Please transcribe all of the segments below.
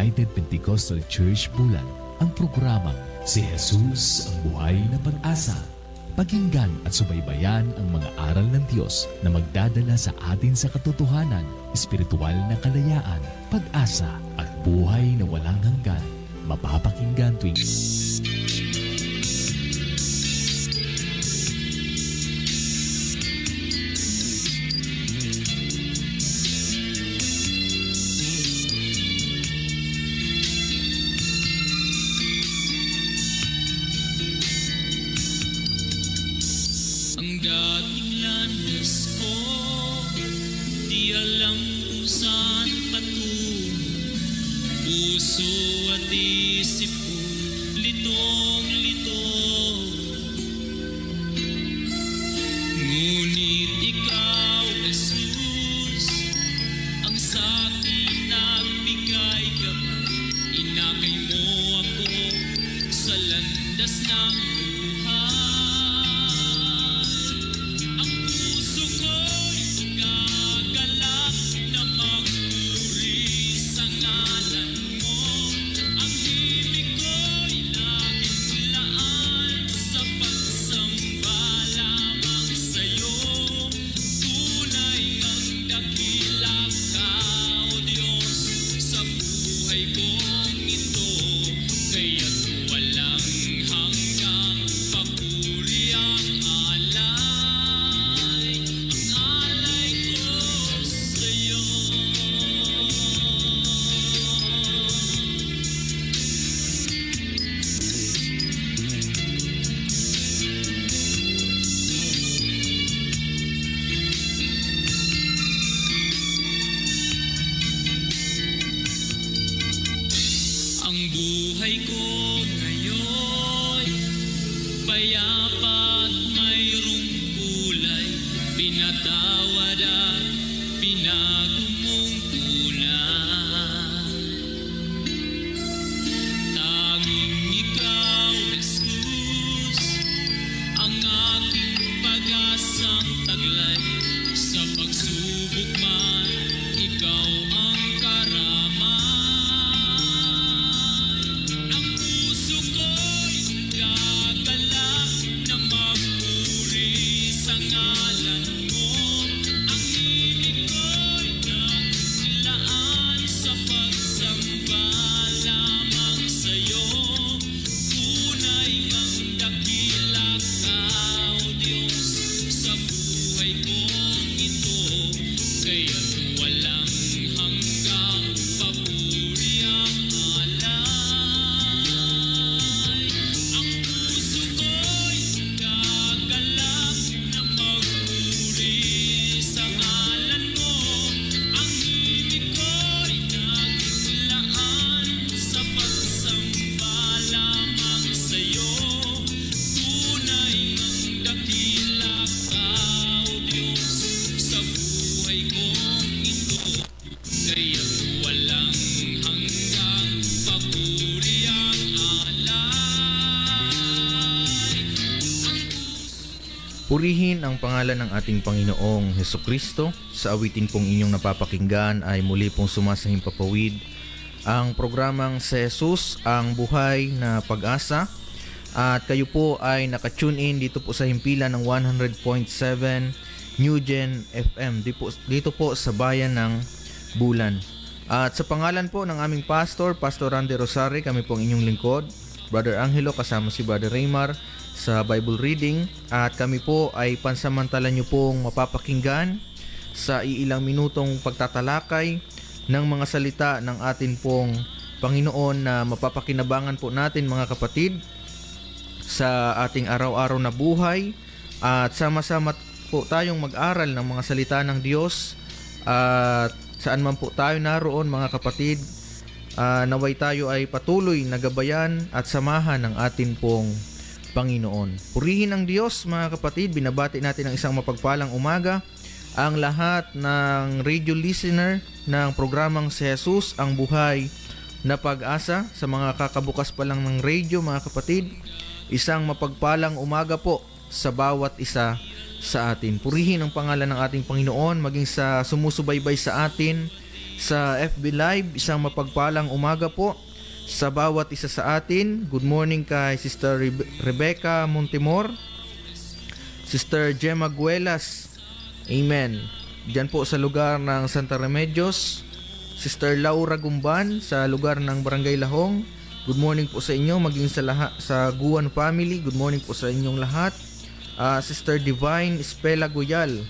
United Pentecostal Church Bulan ang programang Si Jesus ang Buhay na Pag-asa. Pakinggan at subaybayan ang mga aral ng Diyos na magdadala sa atin sa katotohanan, espiritual na kalayaan, pag-asa at buhay na walang hanggan. Mapapakinggan tuwing Purihin ang pangalan ng ating Panginoong Hesukristo. Sa awitin pong inyong napapakinggan ay muli pong sumasahing papawid ang programang Si Jesus ang Buhay na Pag-asa. At kayo po ay nakatune in dito po sa himpilan ng 100.7 New Gen FM dito po sa bayan ng Bulan. At sa pangalan po ng aming pastor, Pastor Randy Rosari, kami po ang inyong lingkod, Brother Angelo kasama si Brother Raymar sa Bible reading, at kami po ay pansamantala nyo pong mapapakinggan sa iilang minutong pagtatalakay ng mga salita ng atin pong Panginoon na mapapakinabangan po natin mga kapatid sa ating araw-araw na buhay, at sama-sama po tayong mag-aral ng mga salita ng Diyos. At saan man po tayo naroon mga kapatid, naway tayo ay patuloy na gabayan at samahan ng atin pong Panginoon. Purihin ang Diyos mga kapatid. Binabati natin ang isang mapagpalang umaga ang lahat ng radio listener ng programang Si Jesus ang Buhay na Pag-asa. Sa mga kakabukas pa lang ng radio mga kapatid, isang mapagpalang umaga po sa bawat isa sa atin. Purihin ang pangalan ng ating Panginoon, maging sa sumusubaybay sa atin sa FB Live. Isang mapagpalang umaga po sa bawat isa sa atin. Good morning kay Sister Rebecca Montemor, Sister Gemma Guelas, amen, diyan po sa lugar ng Santa Remedios. Sister Laura Gumban sa lugar ng Barangay Lahong, good morning po sa inyo. Maging sa Guan family, good morning po sa inyong lahat. Sister Divine Espela Goyal,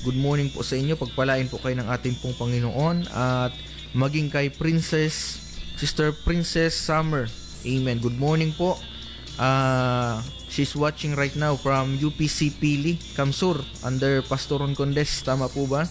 good morning po sa inyo. Pagpalain po kayo ng ating pong Panginoon. At maging kay Sister Princess Summer, amen, good morning po. She's watching right now from UPC Pili, Kamsur, under Pastor Ron Condes, tama po ba?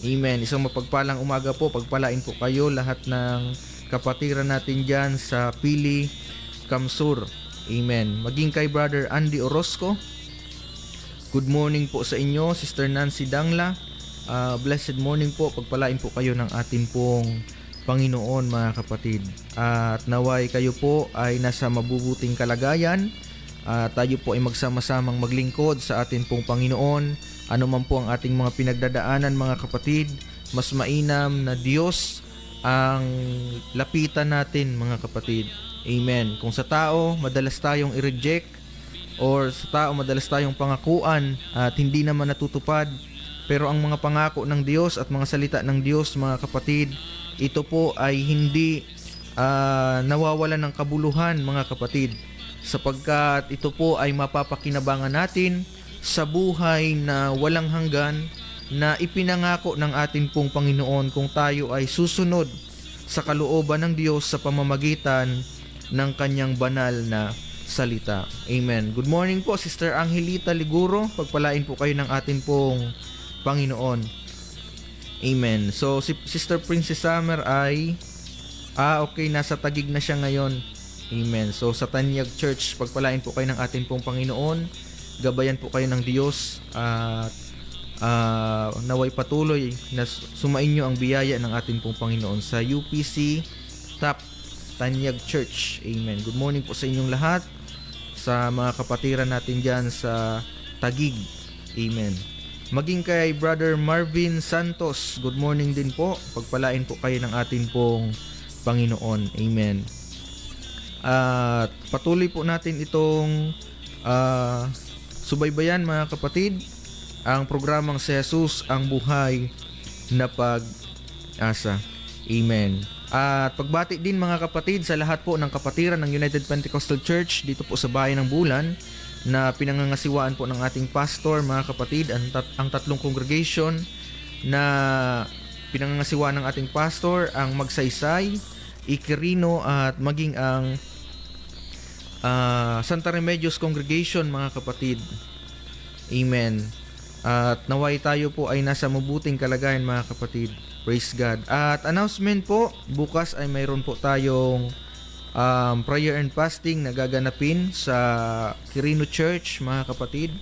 Amen. Isang mapagpalang umaga po. Pagpalain po kayo lahat ng kapatiran natin dyan sa Pili, Kamsur, amen. Maging kay Brother Andy Orozco, good morning po sa inyo. Sister Nancy Dangla, blessed morning po. Pagpalain po kayo ng atin pong Panginoon, mga kapatid. At naway kayo po ay nasa mabubuting kalagayan. Tayo po ay magsama-samang maglingkod sa atin pong Panginoon. Ano man po ang ating mga pinagdadaanan, mga kapatid, mas mainam na Diyos ang lapitan natin, mga kapatid. Amen. Kung sa tao, madalas tayong i-reject, or sa tao, madalas tayong pangakuan at hindi naman natutupad. Pero ang mga pangako ng Diyos at mga salita ng Diyos, mga kapatid, ito po ay hindi nawawalan ng kabuluhan, mga kapatid, sapagkat ito po ay mapapakinabangan natin sa buhay na walang hanggan na ipinangako ng atin pong Panginoon kung tayo ay susunod sa kalooban ng Diyos sa pamamagitan ng kanyang banal na salita. Amen. Good morning po, Sister Angelita Liguro. Pagpalain po kayo ng atin pong Panginoon. Amen. So, si Sister Princess Summer ay okay, nasa Taguig na siya ngayon. Amen. So, sa Tanyag Church, pagpalain po kayo ng atin pong Panginoon. Gabayan po kayo ng Diyos at naway patuloy na sumainyo ang biyaya ng atin pong Panginoon sa UPC Top Tanyag Church. Amen. Good morning po sa inyong lahat, sa mga kapatiran natin dyan sa Taguig. Amen. Maging kay Brother Marvin Santos, good morning din po. Pagpalain po kayo ng atin pong Panginoon. Amen. At patuloy po natin itong subaybayan, mga kapatid, ang programang si Jesus ang buhay na pag-asa. Amen. At pagbati din, mga kapatid, sa lahat po ng kapatiran ng United Pentecostal Church dito po sa Bayan ng Bulan, na pinangangasiwaan po ng ating pastor, mga kapatid, ang tatlong congregation na pinangangasiwaan ng ating pastor, ang Magsaysay, Iquirino, at maging ang Santa Remedios Congregation, mga kapatid. Amen. At naway tayo po ay nasa mabuting kalagayan, mga kapatid. Praise God. At announcement po, bukas ay mayroon po tayong prayer and fasting na gaganapin sa Quirino Church, mga kapatid.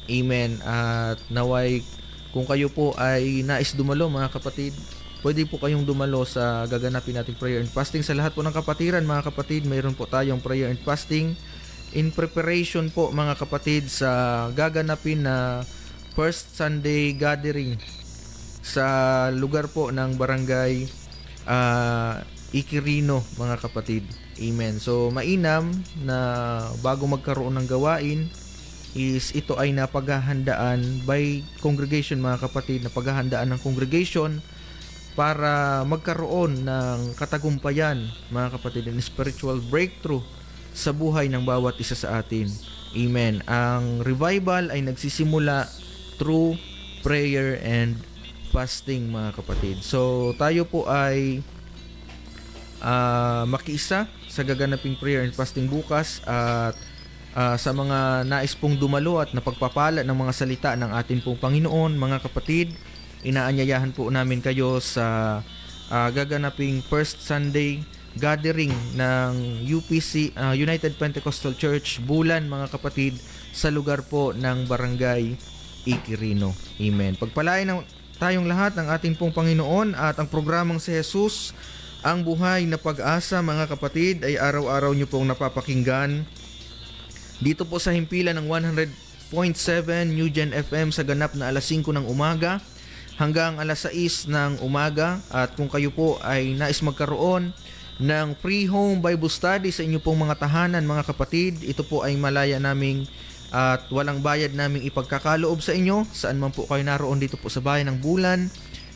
Amen. At naway kung kayo po ay nais dumalo, mga kapatid, pwede po kayong dumalo sa gaganapin nating prayer and fasting. Sa lahat po ng kapatiran, mga kapatid, mayroon po tayong prayer and fasting in preparation po, mga kapatid, sa gaganapin na First Sunday Gathering sa lugar po ng Barangay Iquirino, mga kapatid. Amen. So, mainam na bago magkaroon ng gawain is ito ay napaghahandaan by congregation, mga kapatid, napaghahandaan ng congregation para magkaroon ng katagumpayan, mga kapatid, ng spiritual breakthrough sa buhay ng bawat isa sa atin. Amen. Ang revival ay nagsisimula through prayer and fasting, mga kapatid. So, tayo po ay makiisa sa gaganaping prayer and fasting bukas. At sa mga nais pong dumalo at napagpapala ng mga salita ng ating pong Panginoon, mga kapatid, inaanyayahan po namin kayo sa gaganaping First Sunday Gathering ng UPC, United Pentecostal Church Bulan, mga kapatid, sa lugar po ng Barangay Iquirino. Amen. Pagpalain tayong lahat ng ating pong Panginoon, at ang programang si Jesus ang buhay na pag-asa, mga kapatid, ay araw-araw nyo pong napapakinggan dito po sa himpilan ng 100.7 New Gen FM sa ganap na alas 5 ng umaga. hanggang alas 6 ng umaga. At kung kayo po ay nais magkaroon ng free home Bible study sa inyo pong mga tahanan, mga kapatid, ito po ay malaya naming at walang bayad naming ipagkakaloob sa inyo saan man po kayo naroon dito po sa Bayan ng Bulan.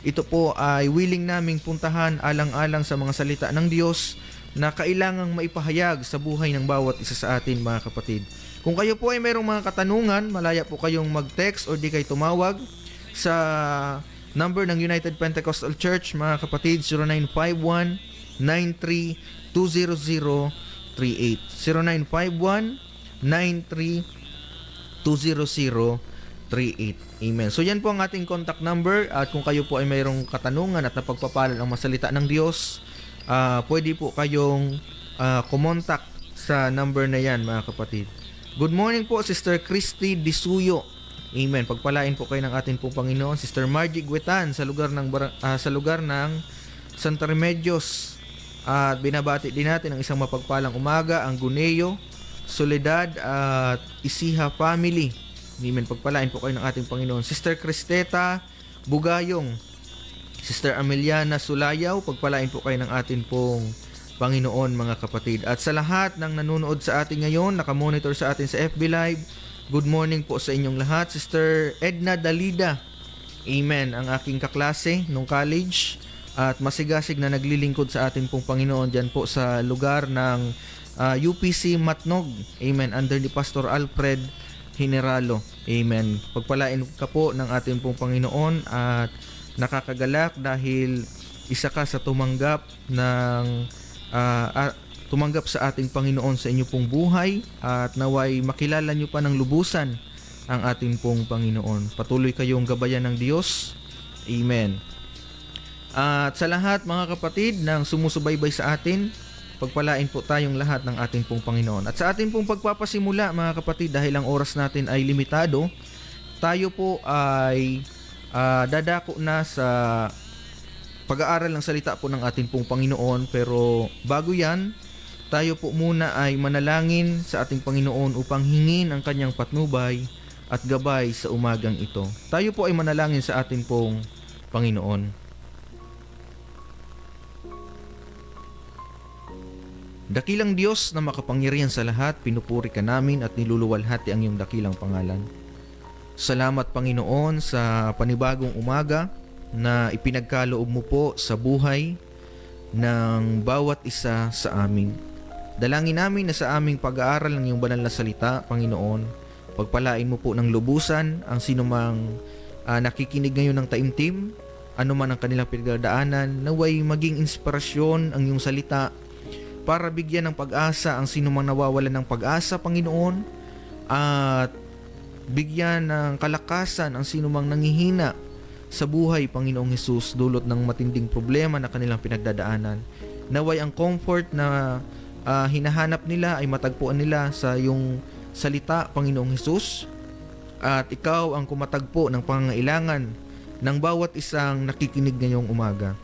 Ito po ay willing naming puntahan alang-alang sa mga salita ng Diyos na kailangang maipahayag sa buhay ng bawat isa sa atin, mga kapatid. Kung kayo po ay mayroong mga katanungan, malaya po kayong mag-text o di kayo tumawag sa number ng United Pentecostal Church, mga kapatid, 0951-93-20038. 0951-93-20038. Amen. So yan po ang ating contact number, at kung kayo po ay mayroong katanungan at napagpapalan ang masalita ng Diyos, pwede po kayong kumontak sa number na yan, mga kapatid. Good morning po, Sister Christy Disuyo. Amen. Pagpalain po kayo ng ating pong Panginoon. Sister Margie Guetan sa lugar ng Santa Remedios. At binabati din natin ang isang mapagpalang umaga, ang Guneo, Soledad at Isiha family. Amen. Pagpalain po kayo ng ating Panginoon. Sister Cristeta Bugayong, Sister Ameliana Sulayaw, pagpalain po kayo ng ating pong Panginoon, mga kapatid. At sa lahat ng nanonood sa atin ngayon, nakamonitor sa atin sa FB Live, good morning po sa inyong lahat. Sister Edna Dalida, amen, ang aking kaklase nung college at masigasig na naglilingkod sa atin pong Panginoon dyan po sa lugar ng UPC Matnog, amen, under ni Pastor Alfred Generalo, amen. Pagpalain ka po ng ating pong Panginoon at nakakagalak dahil isa ka sa tumanggap sa ating Panginoon sa inyo pong buhay, at naway makilala nyo pa ng lubusan ang ating pong Panginoon. Patuloy kayong gabayan ng Diyos. Amen. At sa lahat, mga kapatid, ng sumusubaybay sa atin, pagpalain po tayong lahat ng ating pong Panginoon. At sa ating pong pagpapasimula, mga kapatid, dahil ang oras natin ay limitado, tayo po ay dadako na sa pag-aaral ng salita po ng ating pong Panginoon. Pero bago yan, tayo po muna ay manalangin sa ating Panginoon upang hingin ang kanyang patnubay at gabay sa umagang ito. Tayo po ay manalangin sa ating pong Panginoon. Dakilang Diyos na makapangyarihan sa lahat, pinupuri ka namin at niluluwalhati ang iyong dakilang pangalan. Salamat, Panginoon, sa panibagong umaga na ipinagkaloob mo po sa buhay ng bawat isa sa amin. Dalangin namin na sa aming pag-aaral ng iyong banal na salita, Panginoon, pagpalain mo po ng lubusan ang sinumang nakikinig ngayon ng taimtim, anuman ang kanilang pinagdadaanan, naway maging inspirasyon ang iyong salita para bigyan ng pag-asa ang sinumang nawawalan ng pag-asa, Panginoon, at bigyan ng kalakasan ang sinumang nangihina sa buhay, Panginoong Hesus, dulot ng matinding problema na kanilang pinagdadaanan. Naway ang comfort na hinahanap nila ay matagpuan nila sa iyong salita, Panginoong Hesus, at ikaw ang kumatagpo ng pangangailangan ng bawat isang nakikinig ngayong umaga.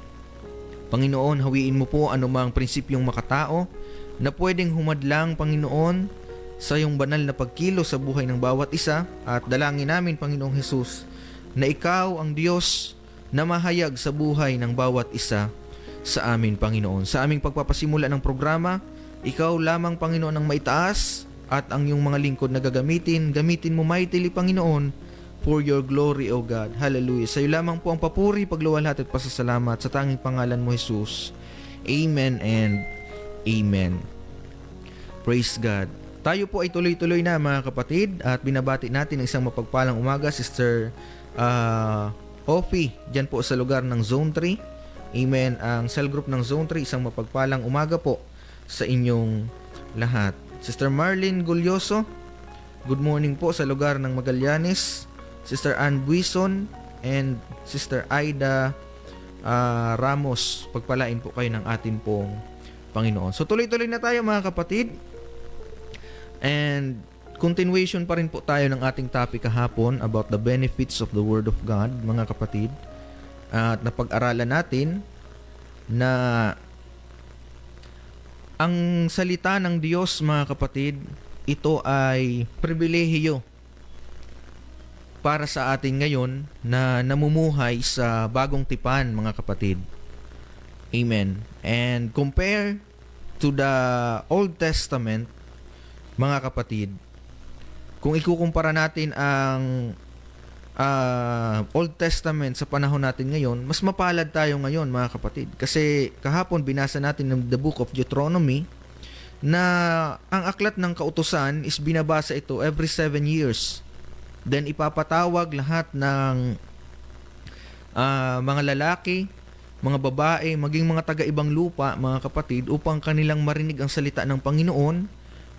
Panginoon, hawiin mo po anumang prinsipyong makatao na pwedeng humadlang, Panginoon, sa iyong banal na pagkilo sa buhay ng bawat isa, at dalangin namin, Panginoong Hesus, na ikaw ang Diyos na mahayag sa buhay ng bawat isa sa amin, Panginoon. Sa aming pagpapasimula ng programa, ikaw lamang, Panginoon, ang maitaas, at ang iyong mga lingkod na gamitin mo mightily, Panginoon, for your glory, O God. Hallelujah. Sa iyo lamang po ang papuri, pagluwalhati at pasasalamat sa tanging pangalan mo, Jesus. Amen and Amen. Praise God. Tayo po ay tuloy-tuloy na, mga kapatid, at binabati natin ang isang mapagpalang umaga, Sister Ofi, dyan po sa lugar ng Zone 3. Amen. Ang cell group ng Zone 3, isang mapagpalang umaga po sa inyong lahat. Sister Marlene Gulyoso, good morning po sa lugar ng Magallanes. Sister Ann Buison and Sister Aida Ramos, pagpalain po kayo ng atin pong Panginoon. So tuloy-tuloy na tayo, mga kapatid. And continuation pa rin po tayo ng ating topic kahapon about the benefits of the Word of God, mga kapatid. At napag-aralan natin na ang salita ng Diyos, mga kapatid, ito ay pribilehiyo. para sa atin ngayon na namumuhay sa bagong tipan, mga kapatid. Amen. And compare to the Old Testament, mga kapatid, kung ikukumpara natin ang Old Testament sa panahon natin ngayon, mas mapalad tayo ngayon, mga kapatid. Kasi kahapon binasa natin ng the book of Deuteronomy na ang aklat ng kautusan is binabasa ito every 7 years. Then ipapatawag lahat ng mga lalaki, mga babae, maging mga taga-ibang lupa, mga kapatid, upang kanilang marinig ang salita ng Panginoon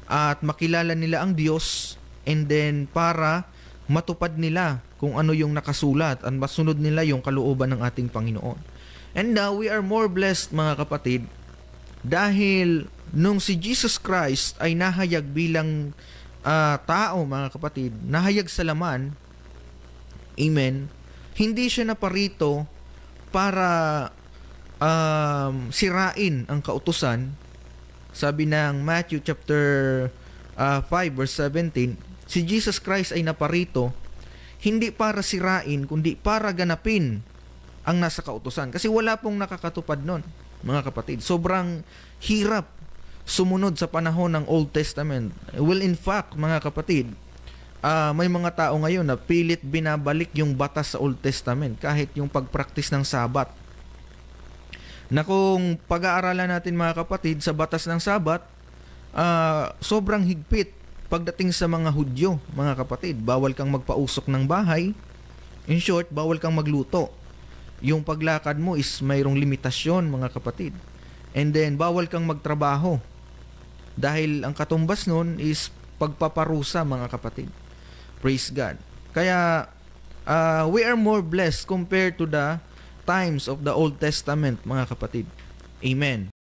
at makilala nila ang Diyos, and then para matupad nila kung ano yung nakasulat at masunod nila yung kalooban ng ating Panginoon. And now, we are more blessed, mga kapatid, dahil nung si Jesus Christ ay nahayag bilang tao, mga kapatid, nahayag sa laman, amen, hindi siya naparito para sirain ang kautusan. Sabi ng Matthew chapter 5 verse 17, si Jesus Christ ay naparito hindi para sirain, kundi para ganapin ang nasa kautusan. Kasi wala pong nakakatupad nun, mga kapatid. Sobrang hirap sumunod sa panahon ng Old Testament. Well, in fact, mga kapatid, may mga tao ngayon na pilit binabalik yung batas sa Old Testament, kahit yung pagpraktis ng Sabat. Na kung pag-aaralan natin, mga kapatid, sa batas ng Sabat, sobrang higpit pagdating sa mga Hudyo, mga kapatid. Bawal kang magpausok ng bahay. In short, bawal kang magluto. Yung paglakad mo is mayroong limitasyon, mga kapatid. And then, bawal kang magtrabaho. Dahil ang katumbas nun is pagpaparusa, mga kapatid. Praise God. Kaya, we are more blessed compared to the times of the Old Testament, mga kapatid. Amen.